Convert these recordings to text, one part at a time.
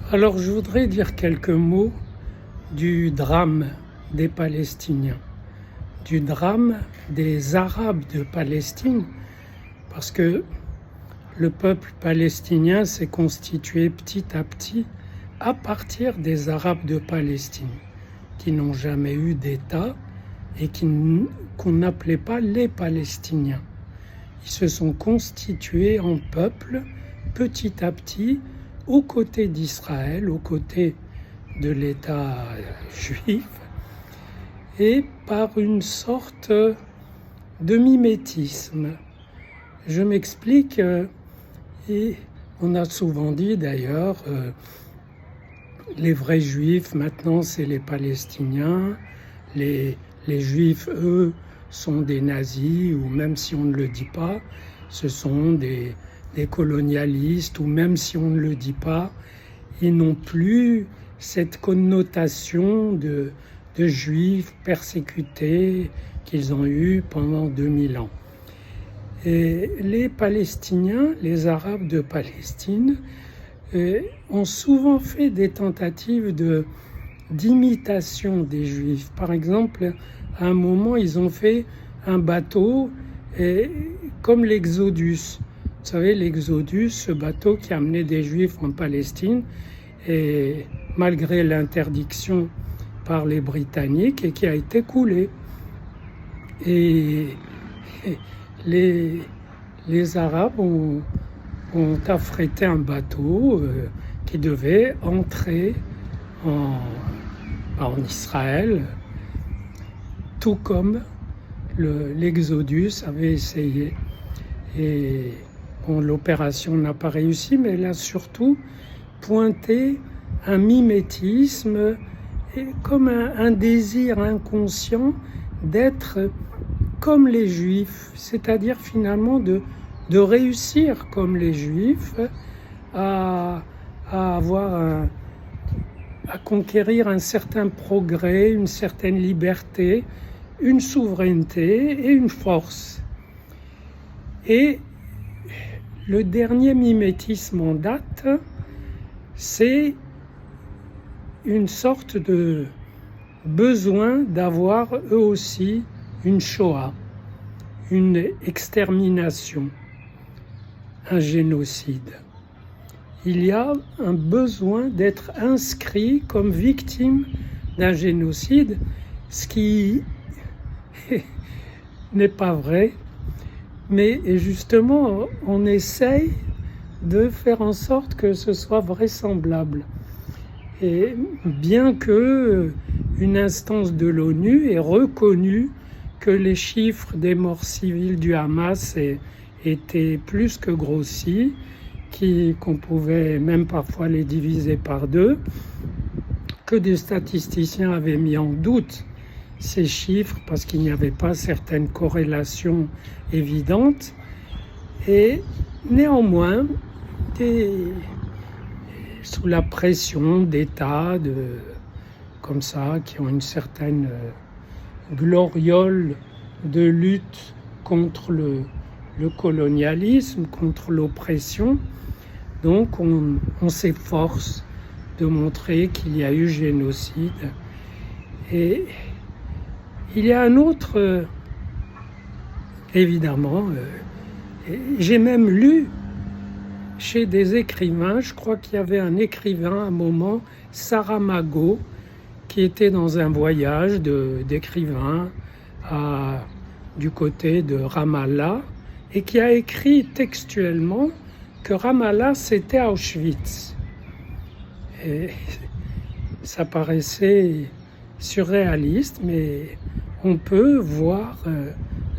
Alors je voudrais dire quelques mots du drame des Palestiniens, du drame des Arabes de Palestine, parce que le peuple palestinien s'est constitué petit à petit à partir des Arabes de Palestine, qui n'ont jamais eu d'État et qu'on n'appelait pas les Palestiniens. Ils se sont constitués en peuple petit à petit aux côtés d'Israël, aux côtés de l'État juif, et par une sorte de mimétisme. Je m'explique, et on a souvent dit d'ailleurs, les vrais juifs maintenant c'est les Palestiniens, les juifs eux sont des nazis, ou même si on ne le dit pas, ce sont des colonialistes, ou même si on ne le dit pas, ils n'ont plus cette connotation de juifs persécutés qu'ils ont eu pendant 2000 ans. Et les Palestiniens, les Arabes de Palestine, ont souvent fait des tentatives d'imitation des Juifs. Par exemple, à un moment, ils ont fait un bateau comme l'Exodus. Vous savez, l'Exodus, ce bateau qui amenait des Juifs en Palestine, et malgré l'interdiction par les Britanniques, et qui a été coulé. Et les Arabes ont affrété un bateau qui devait entrer en Israël, tout comme l'Exodus avait essayé. Et bon, l'opération n'a pas réussi, mais elle a surtout pointé un mimétisme et comme un désir inconscient d'être comme les Juifs, c'est-à-dire finalement de réussir comme les Juifs à conquérir un certain progrès, une certaine liberté, une souveraineté et une force. Et le dernier mimétisme en date, c'est une sorte de besoin d'avoir eux aussi une Shoah, une extermination, un génocide. Il y a un besoin d'être inscrit comme victime d'un génocide, ce qui n'est pas vrai, mais justement on essaye de faire en sorte que ce soit vraisemblable. Et bien que une instance de l'ONU ait reconnu que les chiffres des morts civiles du Hamas étaient plus que grossis, qu'on pouvait même parfois les diviser par deux, que des statisticiens avaient mis en doute ces chiffres parce qu'il n'y avait pas certaines corrélations évidentes, et néanmoins, sous la pression d'États comme ça, qui ont une certaine gloriole de lutte contre le colonialisme, contre l'oppression. Donc on s'efforce de montrer qu'il y a eu génocide. Et il y a un autre, évidemment, j'ai même lu chez des écrivains, je crois qu'il y avait un écrivain à un moment, Saramago, qui était dans un voyage d'écrivain du côté de Ramallah, et qui a écrit textuellement que Ramallah c'était Auschwitz. Et ça paraissait surréaliste, mais on peut voir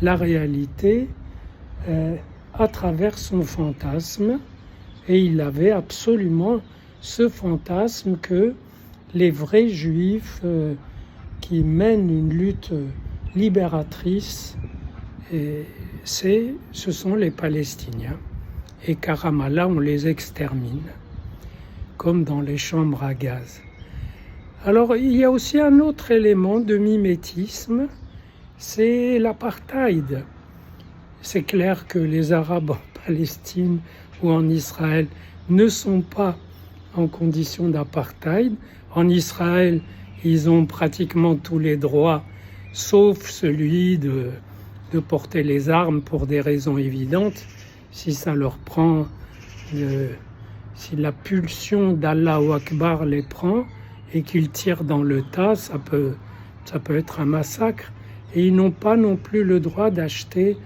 la réalité à travers son fantasme, et il avait absolument ce fantasme que les vrais juifs qui mènent une lutte libératrice, ce sont les Palestiniens, et qu'à Ramallah on les extermine, comme dans les chambres à gaz. Alors il y a aussi un autre élément de mimétisme, c'est l'apartheid. C'est clair que les Arabes en Palestine ou en Israël ne sont pas en condition d'apartheid. En Israël, ils ont pratiquement tous les droits, sauf celui de porter les armes pour des raisons évidentes. Si ça leur prend, si la pulsion d'Allahu Akbar les prend et qu'ils tirent dans le tas, ça peut être un massacre. Et ils n'ont pas non plus le droit d'acheter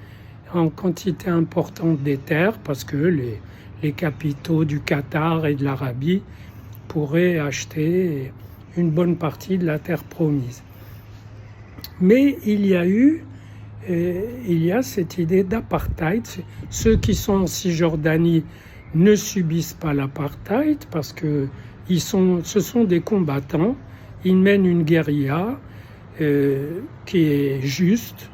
en quantité importante des terres, parce que les capitaux du Qatar et de l'Arabie pourraient acheter une bonne partie de la terre promise. Mais il y a cette idée d'apartheid. Ceux qui sont en Cisjordanie ne subissent pas l'apartheid parce que ce sont des combattants. Ils mènent une guérilla qui est juste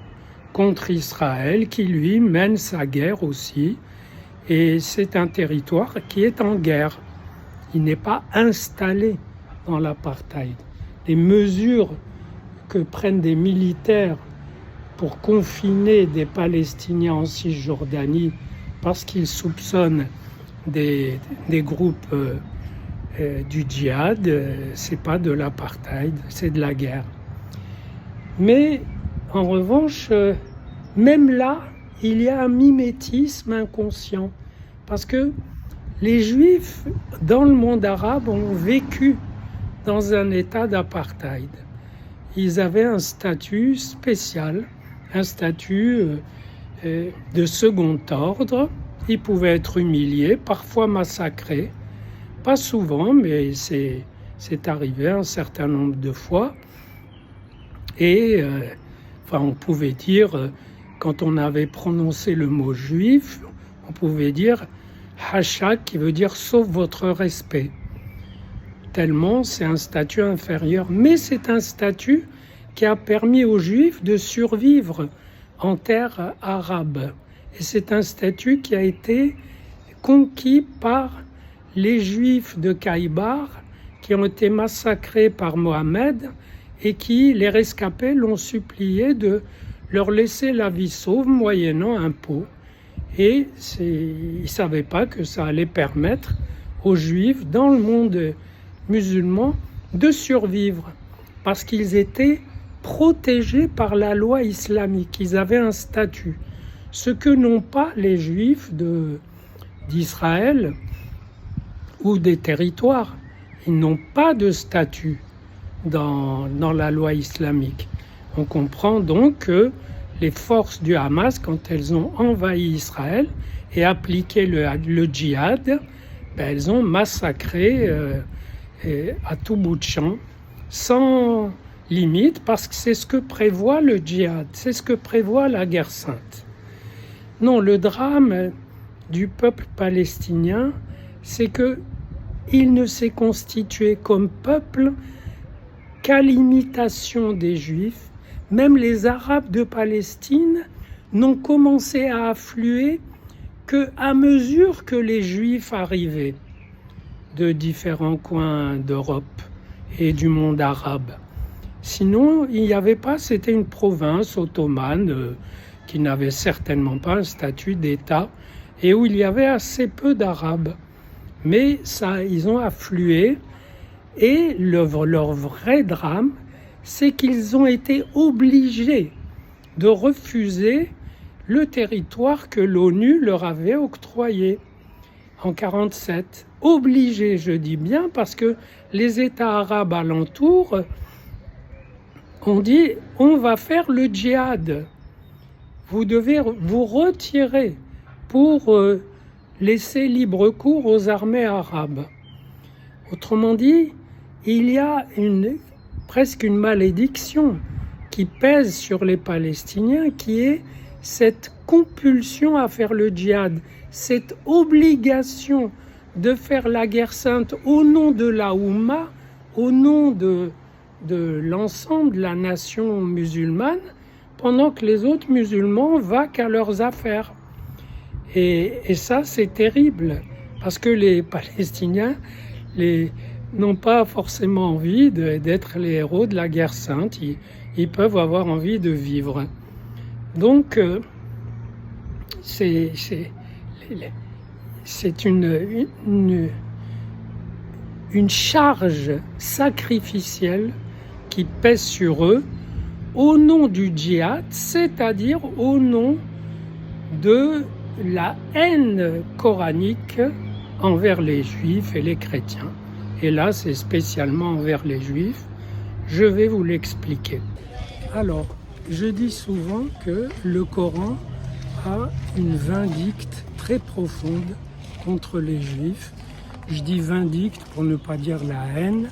contre Israël, qui lui mène sa guerre aussi. Et c'est un territoire qui est en guerre. Il n'est pas installé dans l'apartheid. Les mesures que prennent des militaires pour confiner des Palestiniens en Cisjordanie parce qu'ils soupçonnent des groupes du djihad, c'est pas de l'apartheid, c'est de la guerre. Mais en revanche, même là, il y a un mimétisme inconscient, parce que les Juifs dans le monde arabe ont vécu dans un état d'apartheid. Ils avaient un statut spécial, un statut de second ordre. Ils pouvaient être humiliés, parfois massacrés. Pas souvent, mais c'est arrivé un certain nombre de fois. Et on pouvait dire, quand on avait prononcé le mot juif, on pouvait dire hachak, qui veut dire sauf votre respect. Tellement c'est un statut inférieur. Mais c'est un statut qui a permis aux Juifs de survivre en terre arabe. Et c'est un statut qui a été conquis par les Juifs de Khaïbar qui ont été massacrés par Mohammed et qui, les rescapés, l'ont supplié de leur laisser la vie sauve moyennant impôt. Et ils ne savaient pas que ça allait permettre aux Juifs dans le monde musulman de survivre parce qu'ils étaient protégés par la loi islamique. Ils avaient un statut, ce que n'ont pas les Juifs d'Israël ou des territoires. Ils n'ont pas de statut dans la loi islamique. On comprend donc que les forces du Hamas, quand elles ont envahi Israël et appliqué le djihad, elles ont massacré à tout bout de champ, sans limite, parce que c'est ce que prévoit le djihad, c'est ce que prévoit la guerre sainte. Non, le drame du peuple palestinien, c'est que il ne s'est constitué comme peuple qu'à l'imitation des Juifs. Même les Arabes de Palestine n'ont commencé à affluer qu'à mesure que les Juifs arrivaient de différents coins d'Europe et du monde arabe. Sinon, il n'y avait pas, c'était une province ottomane qui n'avait certainement pas un statut d'État et où il y avait assez peu d'Arabes. Mais ça, ils ont afflué et leur vrai drame, c'est qu'ils ont été obligés de refuser le territoire que l'ONU leur avait octroyé en 1947. Obligés, je dis bien, parce que les États arabes alentours ont dit « on va faire le djihad, vous devez vous retirer pour laisser libre cours aux armées arabes ». Autrement dit, il y a presque une malédiction qui pèse sur les Palestiniens, qui est cette compulsion à faire le djihad, cette obligation de faire la guerre sainte au nom de la Oumma, au nom de l'ensemble de la nation musulmane, pendant que les autres musulmans vaquent à leurs affaires. Et ça, c'est terrible, parce que les Palestiniens n'ont pas forcément envie d'être les héros de la guerre sainte. Ils peuvent avoir envie de vivre. Donc, c'est une charge sacrificielle qui pèse sur eux au nom du djihad, c'est-à-dire au nom de la haine coranique envers les juifs et les chrétiens. Et là, c'est spécialement envers les juifs. Je vais vous l'expliquer. Alors, je dis souvent que le Coran a une vindicte très profonde contre les juifs. Je dis vindicte pour ne pas dire la haine,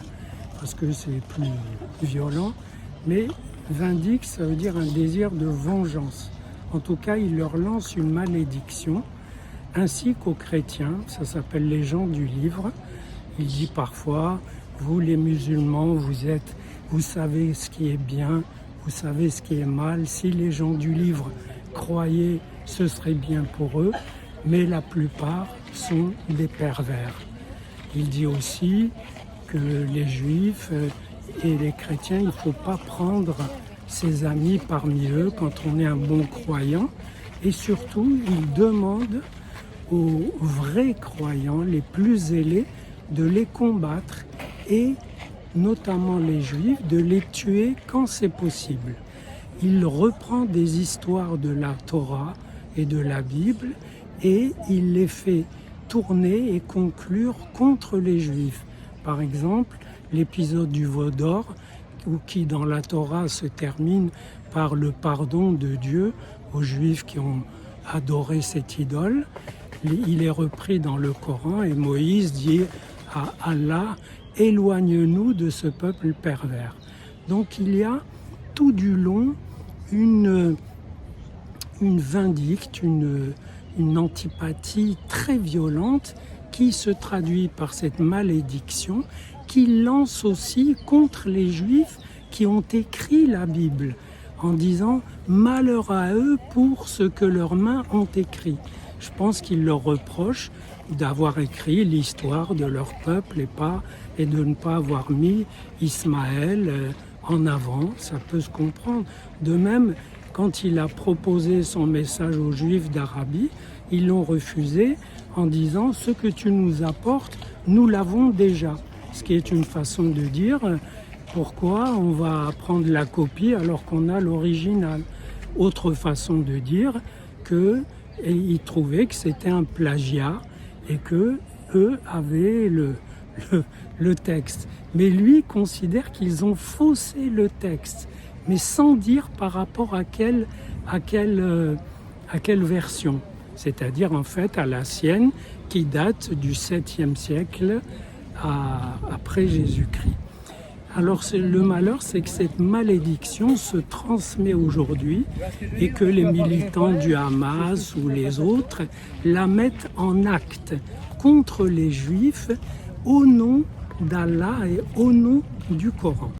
parce que c'est plus violent, mais vindicte, ça veut dire un désir de vengeance. En tout cas, il leur lance une malédiction, ainsi qu'aux chrétiens, ça s'appelle les gens du livre. Il dit parfois, vous les musulmans, vous savez ce qui est bien, vous savez ce qui est mal. Si les gens du livre croyaient, ce serait bien pour eux, mais la plupart sont des pervers. Il dit aussi que les juifs et les chrétiens, il ne faut pas prendre ses amis parmi eux quand on est un bon croyant. Et surtout, il demande aux vrais croyants, les plus zélés, de les combattre et notamment les juifs, de les tuer quand c'est possible. Il reprend des histoires de la Torah et de la Bible et il les fait tourner et conclure contre les juifs. Par exemple, l'épisode du veau d'or, qui dans la Torah se termine par le pardon de Dieu aux juifs qui ont adoré cette idole. Il est repris dans le Coran et Moïse dit à Allah, éloigne-nous de ce peuple pervers. Donc il y a tout du long une vindicte, une antipathie très violente qui se traduit par cette malédiction qui lance aussi contre les Juifs qui ont écrit la Bible en disant « malheur à eux pour ce que leurs mains ont écrit ». Je pense qu'ils leur reprochent d'avoir écrit l'histoire de leur peuple et de ne pas avoir mis Ismaël en avant, ça peut se comprendre. De même, quand il a proposé son message aux Juifs d'Arabie, ils l'ont refusé en disant « ce que tu nous apportes, nous l'avons déjà ». Ce qui est une façon de dire pourquoi on va prendre la copie alors qu'on a l'original. Autre façon de dire qu'ils trouvaient que c'était un plagiat et que eux avaient le texte. Mais lui considère qu'ils ont faussé le texte, mais sans dire par rapport à quelle version. C'est-à-dire en fait à la sienne qui date du 7e siècle après Jésus-Christ. Alors le malheur, c'est que cette malédiction se transmet aujourd'hui et que les militants du Hamas ou les autres la mettent en acte contre les Juifs au nom d'Allah et au nom du Coran.